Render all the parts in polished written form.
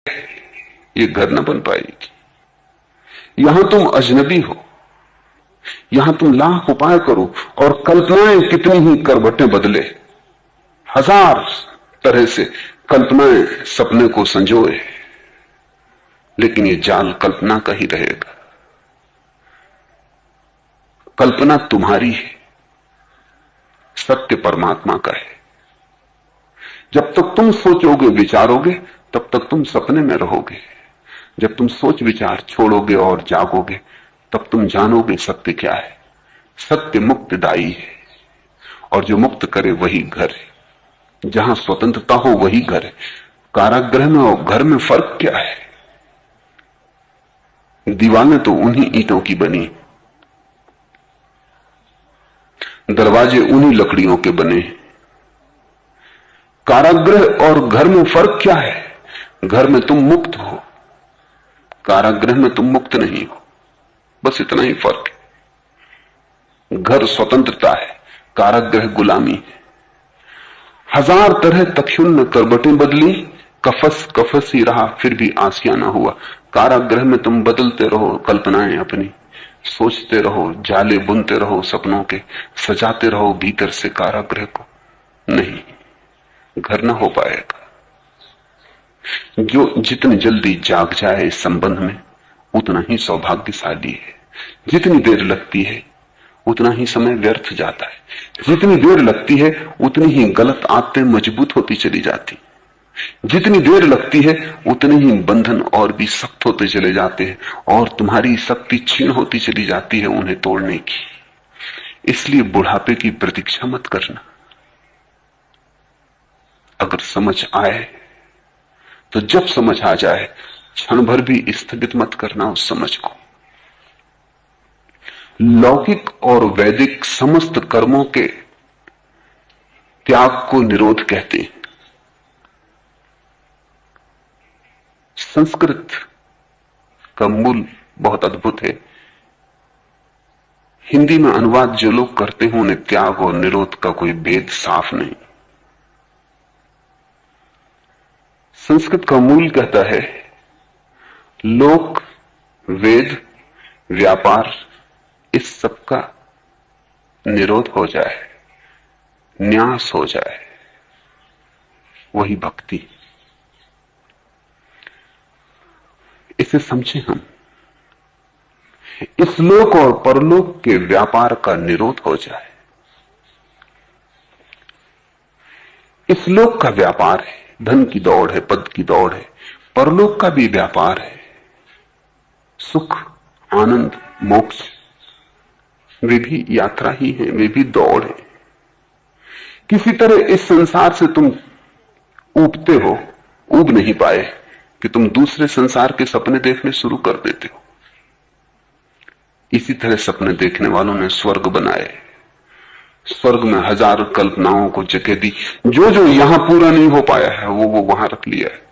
ये घर न बन पाएगी। यहां तुम अजनबी हो, यहां तुम लाख उपाय करो और कल्पनाएं कितनी ही करवटें बदले, हजार तरह से कल्पनाएं सपने को संजोए, लेकिन ये जाल कल्पना का ही रहेगा। कल्पना तुम्हारी है, सत्य परमात्मा का है। जब तक तुम सोचोगे विचारोगे तब तक तुम सपने में रहोगे। जब तुम सोच विचार छोड़ोगे और जागोगे तब तुम जानोगे सत्य क्या है। सत्य मुक्तदायी है और जो मुक्त करे वही घर है। जहां स्वतंत्रता हो वही घर है। कारागृह में और घर में फर्क क्या है? दीवारें तो उन्हीं ईंटों की बनी, दरवाजे उन्हीं लकड़ियों के बने। कारागृह और घर में फर्क क्या है? घर में तुम मुक्त हो, कारागृह में तुम मुक्त नहीं हो, बस इतना ही फर्क है। घर स्वतंत्रता है, कारागृह गुलामी है। हजार तरह तक्षुण ने करवटें बदली, कफस कफस ही रहा फिर भी आसियाना हुआ। कारागृह में तुम बदलते रहो कल्पनाएं अपनी, सोचते रहो, जाले बुनते रहो सपनों के, सजाते रहो भीतर से कारागृह को। नहीं, घर ना हो पाएगा। जो जितनी जल्दी जाग जाए इस संबंध में उतना ही सौभाग्यशाली है। जितनी देर लगती है उतना ही समय व्यर्थ जाता है। जितनी देर लगती है उतनी ही गलत आदतें मजबूत होती चली जाती। जितनी देर लगती है उतने ही बंधन और भी सख्त होते चले जाते हैं और तुम्हारी शक्ति क्षीण होती चली जाती है उन्हें तोड़ने की। इसलिए बुढ़ापे की प्रतीक्षा मत करना। अगर समझ आए तो जब समझ आ जाए क्षण भर भी स्थगित मत करना उस समझ को। लौकिक और वैदिक समस्त कर्मों के त्याग को निरोध कहते हैं। संस्कृत का मूल बहुत अद्भुत है। हिंदी में अनुवाद जो लोग करते हैं उन्हें त्याग और निरोध का कोई भेद साफ नहीं। संस्कृत का मूल कहता है लोक, वेद, व्यापार, इस सब का निरोध हो जाए, न्यास हो जाए, वही भक्ति। इसे समझें हम। इस लोक और परलोक के व्यापार का निरोध हो जाए। इस लोक का व्यापार है, धन की दौड़ है, पद की दौड़ है। परलोक का भी व्यापार है, सुख, आनंद, मोक्ष, वे भी यात्रा ही है, वे भी दौड़ है। किसी तरह इस संसार से तुम ऊबते हो, ऊब नहीं पाए कि तुम दूसरे संसार के सपने देखने शुरू कर देते हो। इसी तरह सपने देखने वालों ने स्वर्ग बनाए, स्वर्ग में हजार कल्पनाओं को जगह दी। जो जो यहां पूरा नहीं हो पाया है वो वहां रख लिया है।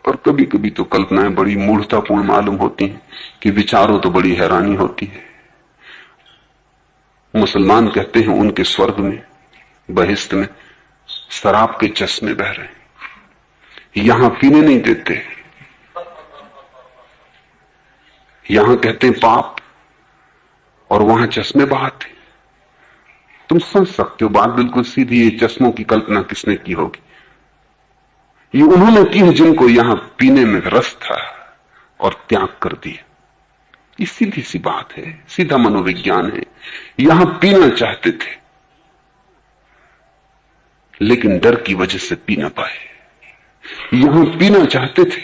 और कभी कभी तो कल्पनाएं बड़ी मूढ़तापूर्ण मालूम होती हैं कि विचारों तो बड़ी हैरानी होती है। मुसलमान कहते हैं उनके स्वर्ग में, बहिश्त में शराब के चश्मे बह रहे हैं। यहां पीने नहीं देते, यहां कहते हैं पाप और वहां चश्मे बहाते। तुम समझ सकते हो बात बिल्कुल सीधी। ये चश्मों की कल्पना किसने की होगी? ये उन्होंने की है जिनको यहां पीने में रस था और त्याग कर दिया। ये सीधी सी बात है, सीधा मनोविज्ञान है। यहां पीना चाहते थे लेकिन डर की वजह से पी ना पाए। यहां पीना चाहते थे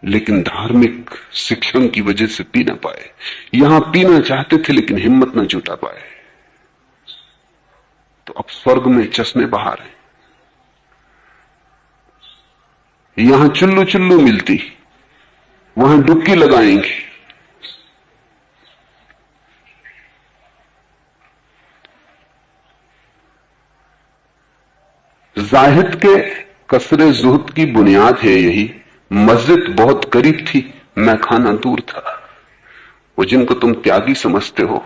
लेकिन धार्मिक शिक्षण की वजह से पी ना पाए। यहां पीना चाहते थे लेकिन हिम्मत ना जुटा पाए। तो अब स्वर्ग में चश्मे बहा रहे। यहां चुल्लू चुल्लू मिलती, वहां डुबकी लगाएंगे। जाहिद के कसरे जुहद की बुनियाद है यही, मस्जिद बहुत करीब थी, मैं खाना दूर था। वो जिनको तुम त्यागी समझते हो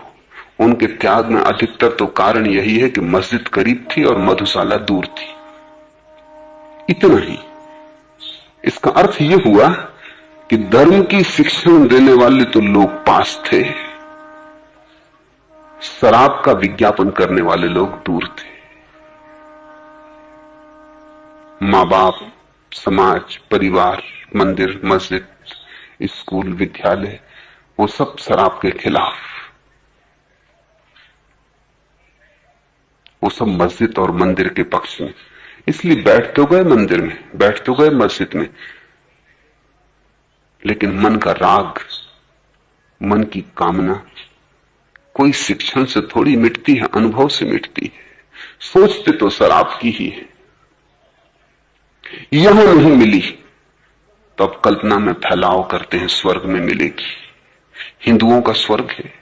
उनके त्याग में अधिकतर तो कारण यही है कि मस्जिद करीब थी और मधुशाला दूर थी। इतना ही। इसका अर्थ यह हुआ कि धर्म की शिक्षण देने वाले तो लोग पास थे, शराब का विज्ञापन करने वाले लोग दूर थे। मां बाप, समाज, परिवार, मंदिर, मस्जिद, स्कूल, विद्यालय, वो सब शराब के खिलाफ, वो सब मस्जिद और मंदिर के पक्ष में। इसलिए बैठ तो गए मंदिर में, बैठ तो गए मस्जिद में, लेकिन मन का राग, मन की कामना कोई शिक्षण से थोड़ी मिटती है, अनुभव से मिटती है। सोचते तो शराब की ही है। यहां नहीं मिली तो अब कल्पना में फैलाव करते हैं स्वर्ग में मिलेगी। हिंदुओं का स्वर्ग है।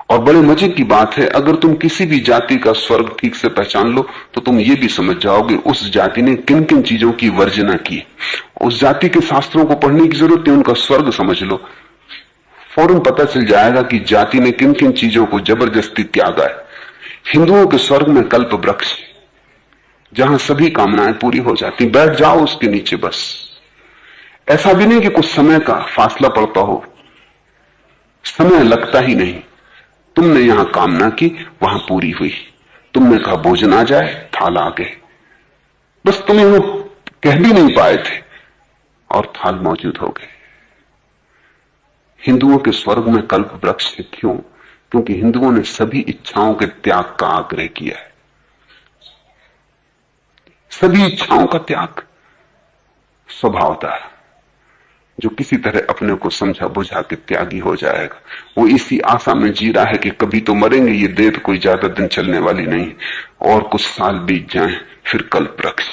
और बड़े मजे की बात है, अगर तुम किसी भी जाति का स्वर्ग ठीक से पहचान लो तो तुम ये भी समझ जाओगे उस जाति ने किन किन चीजों की वर्जना की। उस जाति के शास्त्रों को पढ़ने की जरूरत है, उनका स्वर्ग समझ लो, फौरन पता चल जाएगा कि जाति ने किन किन चीजों को जबरदस्ती त्यागा है। हिंदुओं के स्वर्ग में कल्प वृक्ष, जहां सभी कामनाएं पूरी हो जाती, बैठ जाओ उसके नीचे बस। ऐसा भी नहीं कि कुछ समय का फासला पड़ता हो, समय लगता ही नहीं। तुमने यहां कामना की, वहां पूरी हुई। तुमने कहा भोजन आ जाए, थाल आ गए, बस तुम यहां कह भी नहीं पाए थे और थाल मौजूद हो गए। हिंदुओं के स्वर्ग में कल्प वृक्ष है। क्यों? क्योंकि हिंदुओं ने सभी इच्छाओं के त्याग का आग्रह किया है। सभी इच्छाओं का त्याग स्वभावतः, जो किसी तरह अपने को समझा बुझा के त्यागी हो जाएगा, वो इसी आशा में जी रहा है कि कभी तो मरेंगे, ये देह तो कोई ज्यादा दिन चलने वाली नहीं, और कुछ साल बीत जाएं, फिर कल्प वृक्ष,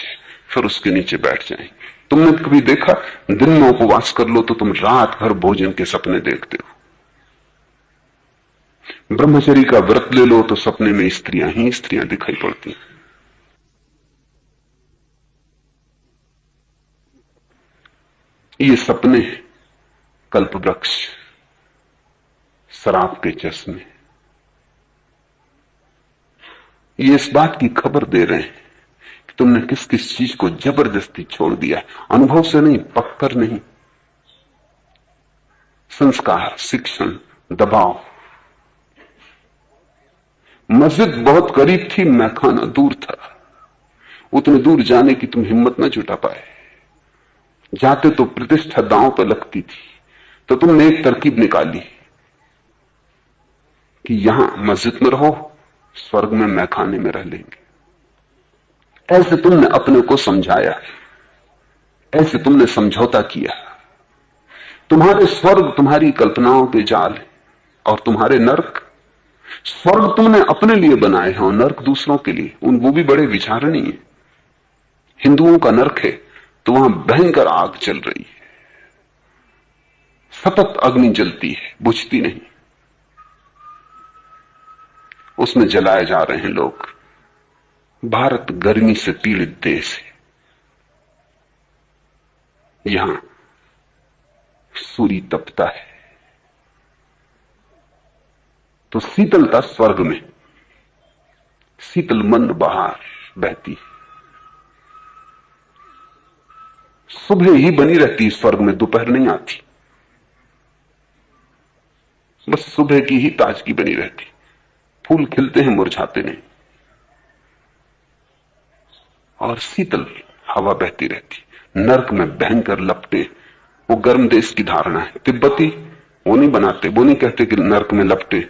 फिर उसके नीचे बैठ जाएं। तुमने कभी देखा, दिन में उपवास कर लो तो तुम रात भर भोजन के सपने देखते हो। ब्रह्मचर्य का व्रत ले लो तो सपने में स्त्रियां ही स्त्रियां दिखाई पड़ती हैं। ये सपने, कल्प वृक्ष, शराब के चश्मे, ये इस बात की खबर दे रहे हैं कि तुमने किस किस चीज को जबरदस्ती छोड़ दिया। अनुभव से नहीं, पककर नहीं, संस्कार, शिक्षण, दबाव। मस्जिद बहुत करीब थी, मैखाना दूर था। उतने दूर जाने की तुम हिम्मत न जुटा पाए। जाते तो प्रतिष्ठा दांव पर लगती थी, तो तुमने एक तरकीब निकाली कि यहां मस्जिद में रहो, स्वर्ग में मैखाने में रह लेंगे। ऐसे तुमने अपने को समझाया, ऐसे तुमने समझौता किया। तुम्हारे स्वर्ग तुम्हारी कल्पनाओं के जाल है, और तुम्हारे नरक, स्वर्ग तुमने अपने लिए बनाए हैं और नरक दूसरों के लिए। वो भी बड़े विचारणीय है। हिंदुओं का नरक है तो वहां भयंकर आग चल रही है, सतत अग्नि जलती है, बुझती नहीं, उसमें जलाए जा रहे हैं लोग। भारत गर्मी से पीड़ित देश है, यहां सूर्य तपता है तो शीतलता स्वर्ग में, शीतल मंद बहार बहती है। सुबह ही बनी रहती स्वर्ग में, दोपहर नहीं आती, बस सुबह की ही ताजगी बनी रहती। फूल खिलते हैं, मुरझाते नहीं, और शीतल हवा बहती रहती। नरक में भयंकर लपटे, वो गर्म देश की धारणा है। तिब्बती वो नहीं बनाते, वो नहीं कहते कि नरक में लपटे।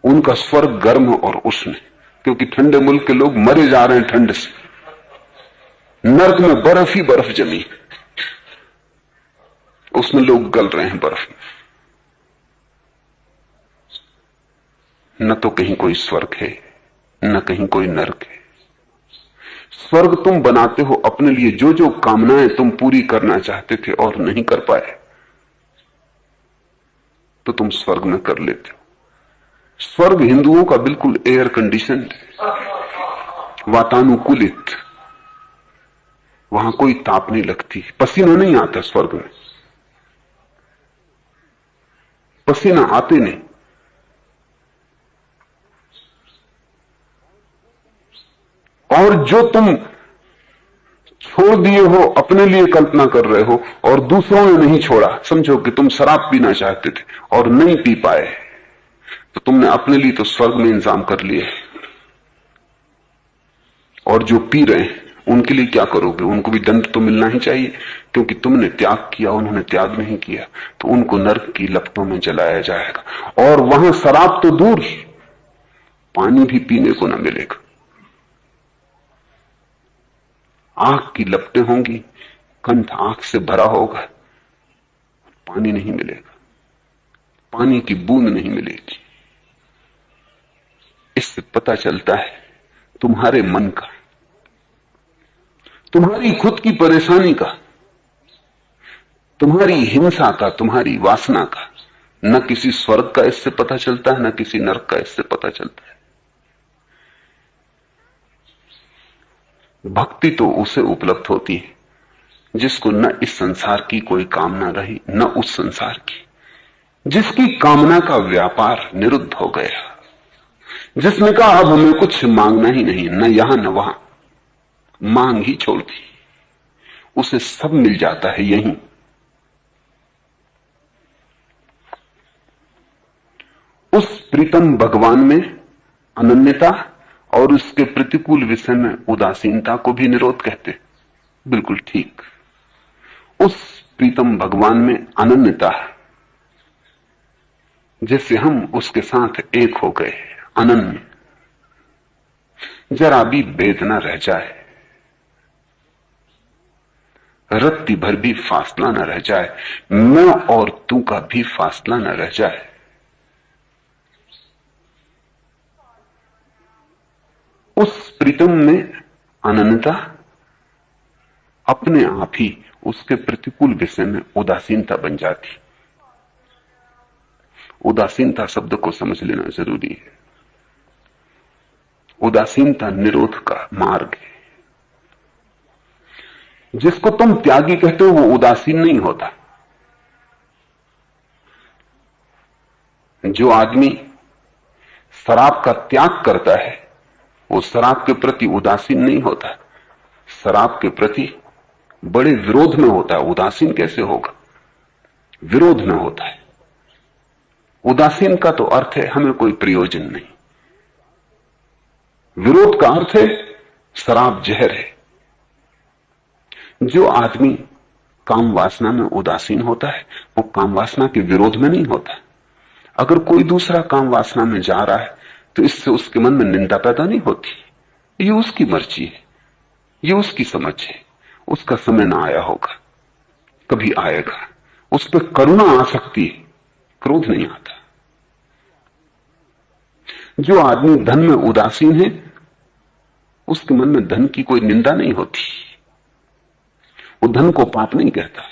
उनका स्वर्ग गर्म और उष्ण, क्योंकि ठंडे मुल्क के लोग मरे जा रहे हैं ठंड से। नरक में बर्फ ही बर्फ जमी, उसमें लोग गल रहे हैं बर्फ में। न तो कहीं कोई स्वर्ग है, न कहीं कोई नरक है। स्वर्ग तुम बनाते हो अपने लिए, जो जो कामनाएं तुम पूरी करना चाहते थे और नहीं कर पाए, तो तुम स्वर्ग में कर लेते हो। स्वर्ग हिंदुओं का बिल्कुल एयर कंडीशन, वातानुकूलित, वहां कोई ताप नहीं लगती, पसीना नहीं आता स्वर्ग में, पसीना आते नहीं। और जो तुम छोड़ दिए हो, अपने लिए कल्पना कर रहे हो और दूसरों ने नहीं छोड़ा। समझो कि तुम शराब पीना चाहते थे और नहीं पी पाए, तो तुमने अपने लिए तो स्वर्ग में इंतजाम कर लिए, और जो पी रहे हैं उनके लिए क्या करोगे? उनको भी दंड तो मिलना ही चाहिए, क्योंकि तुमने त्याग किया, उन्होंने त्याग नहीं किया, तो उनको नरक की लपटों में जलाया जाएगा। और वहां शराब तो दूर, पानी भी पीने को न मिलेगा। आंख की लपटें होंगी, कंठ आंख से भरा होगा, पानी नहीं मिलेगा, पानी की बूंद नहीं मिलेगी। इससे पता चलता है तुम्हारे मन का, तुम्हारी खुद की परेशानी का, तुम्हारी हिंसा का, तुम्हारी वासना का। न किसी स्वर्ग का इससे पता चलता है, न किसी नरक का इससे पता चलता है। भक्ति तो उसे उपलब्ध होती है जिसको न इस संसार की कोई कामना रही, न उस संसार की, जिसकी कामना का व्यापार निरुद्ध हो गया, जिसने कहा अब हमें कुछ मांगना ही नहीं, न यहां न वहां, मांग ही छोड़ दी, उसे सब मिल जाता है यहीं। उस प्रीतम भगवान में अनन्यता और उसके प्रतिकूल विषय में उदासीनता को भी निरोध कहते। बिल्कुल ठीक। उस प्रीतम भगवान में अनन्यता, जैसे हम उसके साथ एक हो गए, अनन्य, जरा भी भेद न रह जाए, रत्ती भर भी फासला न रह जाए, मैं और तू का भी फासला न रह जाए। उस प्रीतम में अनन्यता अपने आप ही उसके प्रतिकूल विषय में उदासीनता बन जाती। उदासीनता शब्द को समझ लेना जरूरी है। उदासीनता निरोध का मार्ग है। जिसको तुम त्यागी कहते हो वो उदासीन नहीं होता। जो आदमी शराब का त्याग करता है वो शराब के प्रति उदासीन नहीं होता, शराब के प्रति बड़े विरोध में होता है। उदासीन कैसे होगा? विरोध में होता है। उदासीन का तो अर्थ है हमें कोई प्रयोजन नहीं, विरोध का अर्थ है शराब जहर है। जो आदमी काम वासना में उदासीन होता है वो काम वासना के विरोध में नहीं होता। अगर कोई दूसरा काम वासना में जा रहा है तो इससे उसके मन में निंदा पैदा नहीं होती। ये उसकी मर्जी है, ये उसकी समझ है, उसका समय ना आया होगा, कभी आएगा। उस पर करुणा आ सकती है, क्रोध नहीं आता। जो आदमी धन में उदासीन है उसके मन में धन की कोई निंदा नहीं होती। वो धन को पाप नहीं कहता,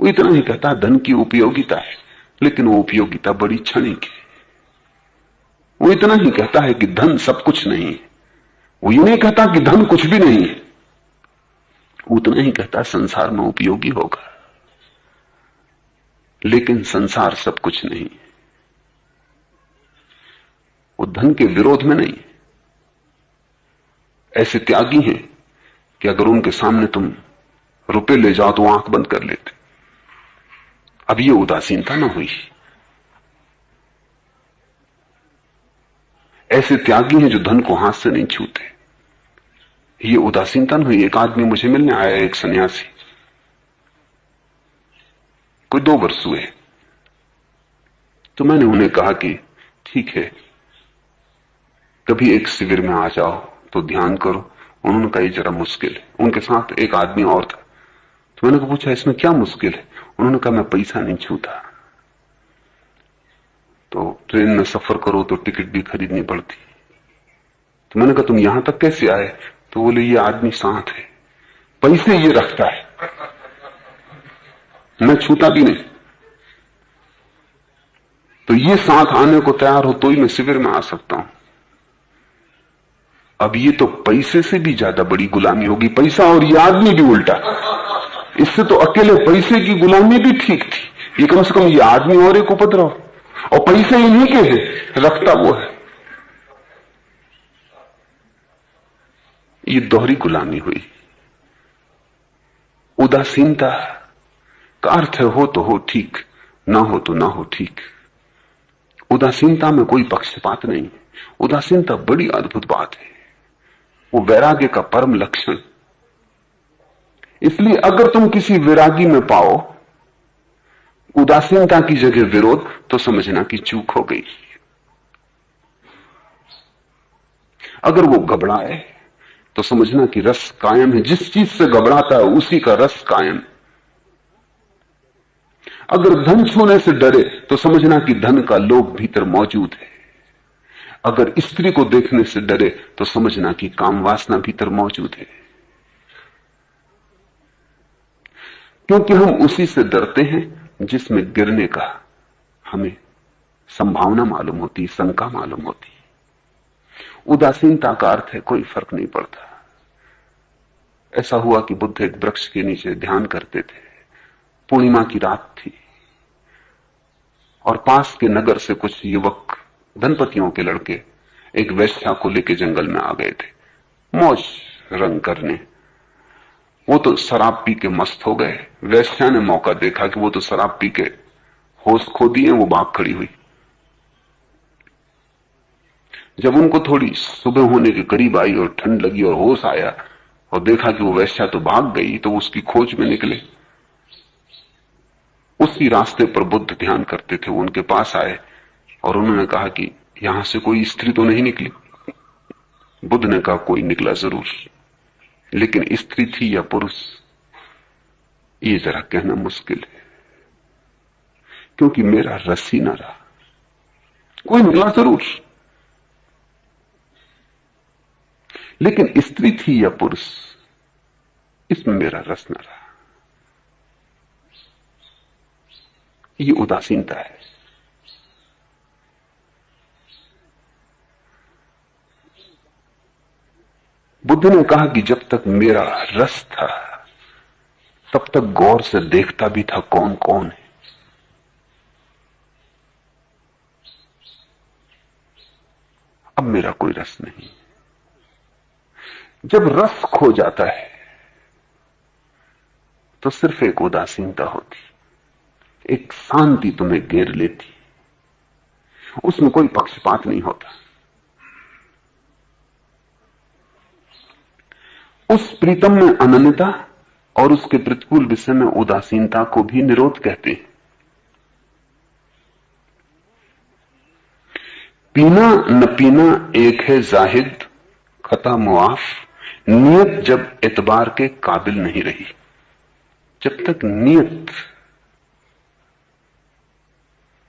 वो इतना ही कहता धन की उपयोगिता है, लेकिन वो उपयोगिता बड़ी क्षणिक है। वो इतना ही कहता है कि धन सब कुछ नहीं है, वो ये नहीं कहता कि धन कुछ भी नहीं है। उतना ही कहता संसार में उपयोगी होगा, लेकिन संसार सब कुछ नहीं है। वो धन के विरोध में नहीं। ऐसे त्यागी हैं कि अगर उनके सामने तुम रुपए ले जाओ तो आंख बंद कर लेते। अब ये उदासीनता ना हुई। ऐसे त्यागी हैं जो धन को हाथ से नहीं छूते, ये उदासीनता न हुई। एक आदमी मुझे मिलने आया, एक सन्यासी, कोई 2 वर्ष हुए। तो मैंने उन्हें कहा कि ठीक है, कभी एक शिविर में आ जाओ तो ध्यान करो। उन्होंने कहा जरा मुश्किल है। उनके साथ एक आदमी और था, तो मैंने पूछा इसमें क्या मुश्किल है? उन्होंने कहा मैं पैसा नहीं छूता, तो ट्रेन में सफर करो तो टिकट भी खरीदनी पड़ती। तो मैंने कहा तुम यहां तक कैसे आए? तो बोले ये आदमी साथ है, पैसे ये रखता है, मैं छूता भी नहीं। तो ये साथ आने को तैयार हो तो ही मैं शिविर में आ सकता हूं। अब ये तो पैसे से भी ज्यादा बड़ी गुलामी होगी, पैसा और ये आदमी भी उल्टा। इससे तो अकेले पैसे की गुलामी भी ठीक थी, ये कम से कम ये आदमी और एक उपद्रव, और पैसे इन्हीं के हैं, रखता वो है। ये दोहरी गुलामी हुई। उदासीनता का अर्थ है हो तो हो ठीक, ना हो तो ना हो ठीक। उदासीनता में कोई पक्षपात नहीं। उदासीनता बड़ी अद्भुत बात है, वो वैराग्य का परम लक्षण। इसलिए अगर तुम किसी वैरागी में पाओ उदासीनता की जगह विरोध, तो समझना कि चूक हो गई। अगर वो घबराए तो समझना कि रस कायम है। जिस चीज से घबराता है उसी का रस कायम। अगर धन छूने से डरे तो समझना कि धन का लोभ भीतर मौजूद है। अगर स्त्री को देखने से डरे तो समझना कि काम वासना भीतर मौजूद है। क्योंकि हम उसी से डरते हैं जिसमें गिरने का हमें संभावना मालूम होती, शंका मालूम होती। उदासीनता का अर्थ है कोई फर्क नहीं पड़ता। ऐसा हुआ कि बुद्ध एक वृक्ष के नीचे ध्यान करते थे। पूर्णिमा की रात थी और पास के नगर से कुछ युवक, धनपतियों के लड़के, एक वेश्या को लेकर जंगल में आ गए थे मौज रंग करने। वो तो शराब पी के मस्त हो गए। वेश्या ने मौका देखा कि वो तो शराब पी के होश खो दिए, वो भाग खड़ी हुई। जब उनको थोड़ी सुबह होने के करीब आई और ठंड लगी और होश आया और देखा कि वो वेश्या तो भाग गई, तो उसकी खोज में निकले। उसी रास्ते पर बुद्ध ध्यान करते थे। वो उनके पास आए और उन्होंने कहा कि यहां से कोई स्त्री तो नहीं निकली? बुद्ध ने कहा कोई निकला जरूर, लेकिन स्त्री थी या पुरुष ये जरा कहना मुश्किल है, क्योंकि मेरा रस ही ना रहा। कोई निकला जरूर, लेकिन स्त्री थी या पुरुष इसमें मेरा रस न रहा। ये उदासीनता है। बुद्ध ने कहा कि जब तक मेरा रस था तब तक गौर से देखता भी था कौन कौन है। अब मेरा कोई रस नहीं। जब रस खो जाता है तो सिर्फ एक उदासीनता होती, एक शांति तुम्हें घेर लेती। उसमें कोई पक्षपात नहीं होता। उस प्रीतम में अनन्यता और उसके प्रतिकूल विषय में उदासीनता को भी निरोध कहते हैं। पीना न पीना एक है जाहिद, खता मुआफ, नियत जब एतबार के काबिल नहीं रही। जब तक नियत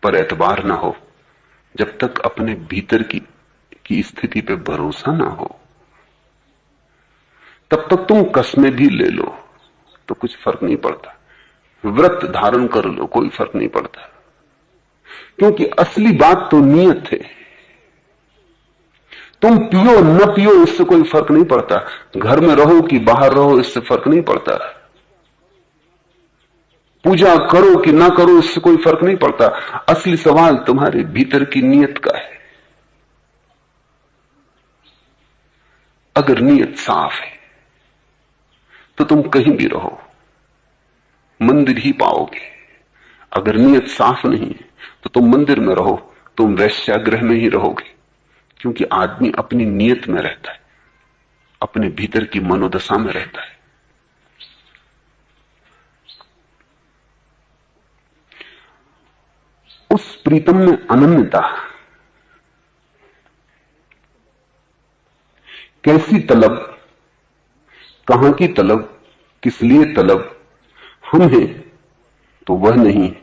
पर एतबार ना हो, जब तक अपने भीतर की स्थिति पे भरोसा ना हो, तब तक तुम कसमें भी ले लो तो कुछ फर्क नहीं पड़ता। व्रत धारण कर लो कोई फर्क नहीं पड़ता, क्योंकि असली बात तो नियत है। तुम पियो न पियो इससे कोई फर्क नहीं पड़ता। घर में रहो कि बाहर रहो इससे फर्क नहीं पड़ता। पूजा करो कि ना करो इससे कोई फर्क नहीं पड़ता। असली सवाल तुम्हारे भीतर की नियत का है। अगर नियत साफ है तो तुम कहीं भी रहो मंदिर ही पाओगे। अगर नियत साफ नहीं है तो तुम मंदिर में रहो, तुम वैश्यागृह में ही रहोगे। क्योंकि आदमी अपनी नियत में रहता है, अपने भीतर की मनोदशा में रहता है। उस प्रीतम में अनन्यता, कैसी तलब, कहां की तलब, किस लिए तलब। हम हैं तो वह नहीं,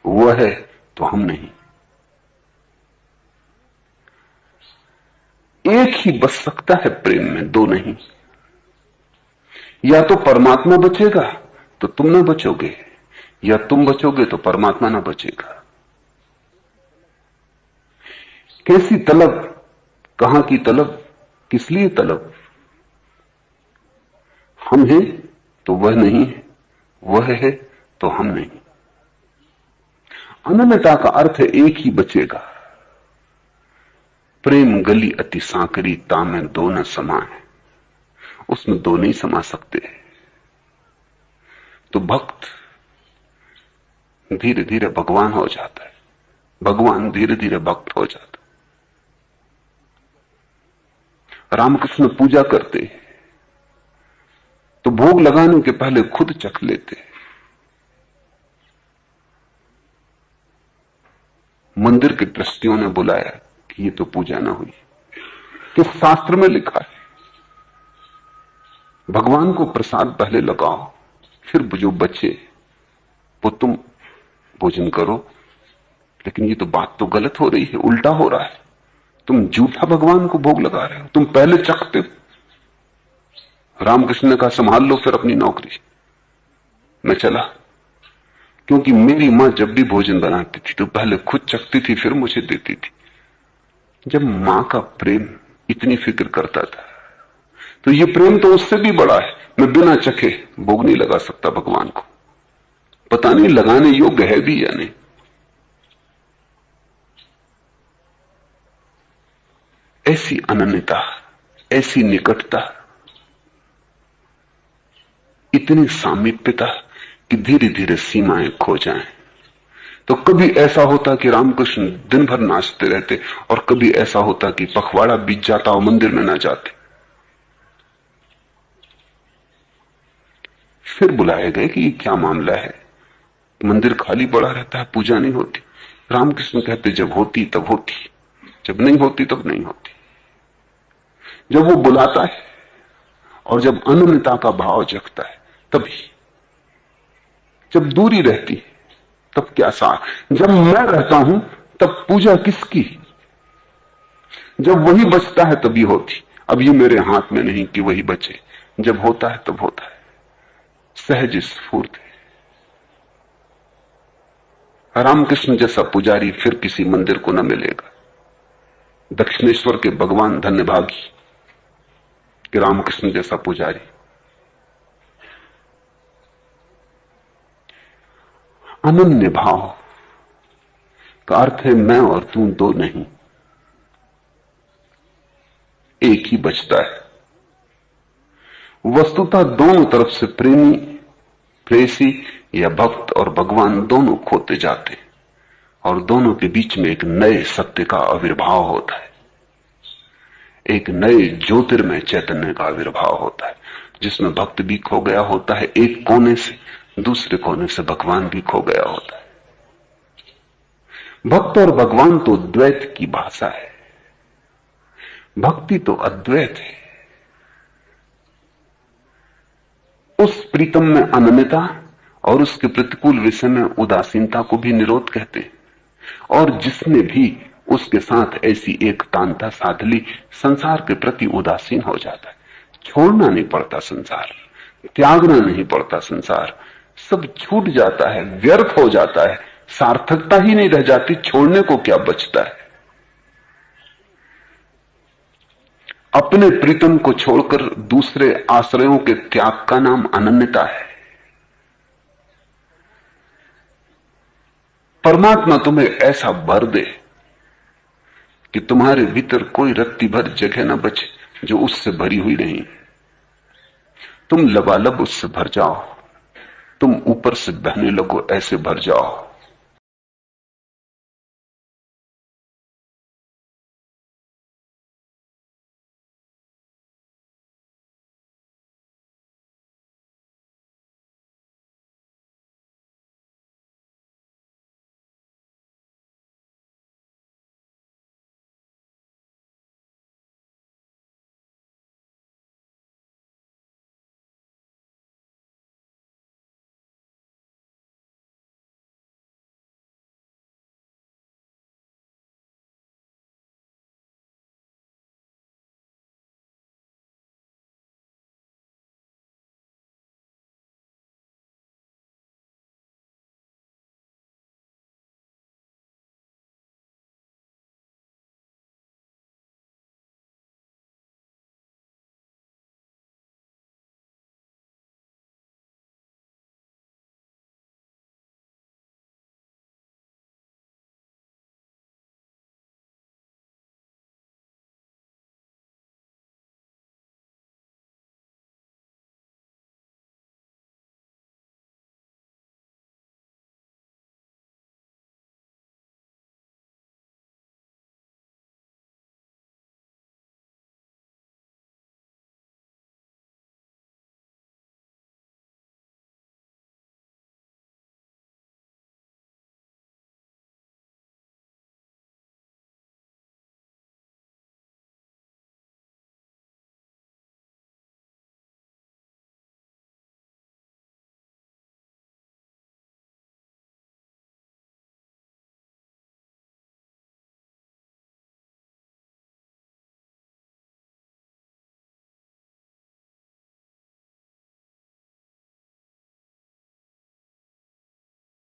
वह है तो हम नहीं। एक ही बच सकता है प्रेम में, दो नहीं। या तो परमात्मा बचेगा तो तुम ना बचोगे, या तुम बचोगे तो परमात्मा ना बचेगा। कैसी तलब, कहां की तलब, किस लिए तलब। हम हैं तो वह नहीं है, वह है तो हम नहीं। अनन्यता का अर्थ है एक ही बचेगा। प्रेम गली अति सांकरी, तामें दो न समा है। उसमें दो नहीं समा सकते। तो भक्त धीरे धीरे भगवान हो जाता है, भगवान धीरे धीरे भक्त हो जाता है। रामकृष्ण पूजा करते तो भोग लगाने के पहले खुद चख लेते। मंदिर के ट्रस्टियों ने बुलाया कि ये तो पूजा ना हुई। किस शास्त्र में लिखा है? भगवान को प्रसाद पहले लगाओ, फिर जो बचे वो तुम भोजन करो। लेकिन ये तो बात तो गलत हो रही है, उल्टा हो रहा है। तुम झूठा भगवान को भोग लगा रहे हो, तुम पहले चखते हो। रामकृष्ण ने कहा संभाल लो फिर अपनी नौकरी। मैं चला, क्योंकि मेरी मां जब भी भोजन बनाती थी तो पहले खुद चखती थी फिर मुझे देती थी। जब मां का प्रेम इतनी फिक्र करता था तो ये प्रेम तो उससे भी बड़ा है। मैं बिना चखे भोग नहीं लगा सकता भगवान को, पता नहीं लगाने योग्य है भी या नहीं। ऐसी अनन्यता, ऐसी निकटता, इतनी सामीप्यता कि धीरे धीरे सीमाएं खो जाएं। तो कभी ऐसा होता कि रामकृष्ण दिन भर नाचते रहते और कभी ऐसा होता कि पखवाड़ा बीत जाता और मंदिर में ना जाते। फिर बुलाए गए कि ये क्या मामला है, मंदिर खाली पड़ा रहता है, पूजा नहीं होती। रामकृष्ण कहते जब होती तब होती, जब नहीं होती तब नहीं होती। जब वो बुलाता है और जब अनन्यता का भाव जगता है तभी। जब दूरी रहती तब क्या सार, जब मैं रहता हूं तब पूजा किसकी? जब वही बचता है तभी होती। अब ये मेरे हाथ में नहीं कि वही बचे, जब होता है तब होता है, सहज स्फूर्त है। रामकृष्ण जैसा पुजारी फिर किसी मंदिर को न मिलेगा। दक्षिणेश्वर के भगवान धन्यभागी कि रामकृष्ण जैसा पुजारी। अनन्य भाव का अर्थ है मैं और तू दो नहीं, एक ही बचता है। वस्तुतः दोनों तरफ से प्रेमी, प्रेसी या भक्त और भगवान दोनों खोते जाते हैं और दोनों के बीच में एक नए सत्य का आविर्भाव होता है, एक नए ज्योतिर्मय चैतन्य का आविर्भाव होता है, जिसमें भक्त भी खो गया होता है एक कोने से, दूसरे कोने से भगवान भी खो गया होता है। भक्त और भगवान तो द्वैत की भाषा है, भक्ति तो अद्वैत है। उस प्रीतम में अनन्यता और उसके प्रतिकूल विषय में उदासीनता को भी निरोध कहते हैं। और जिसने भी उसके साथ ऐसी एक तांता साध ली, संसार के प्रति उदासीन हो जाता है। छोड़ना नहीं पड़ता संसार, त्यागना नहीं पड़ता संसार, सब छूट जाता है, व्यर्थ हो जाता है, सार्थकता ही नहीं रह जाती। छोड़ने को क्या बचता है? अपने प्रीतम को छोड़कर दूसरे आश्रयों के त्याग का नाम अनन्यता है। परमात्मा तुम्हें ऐसा भर दे कि तुम्हारे भीतर कोई रत्ती भर जगह न बचे जो उससे भरी हुई नहीं। तुम लबालब उससे भर जाओ, तुम ऊपर से बहने लगो, ऐसे भर जाओ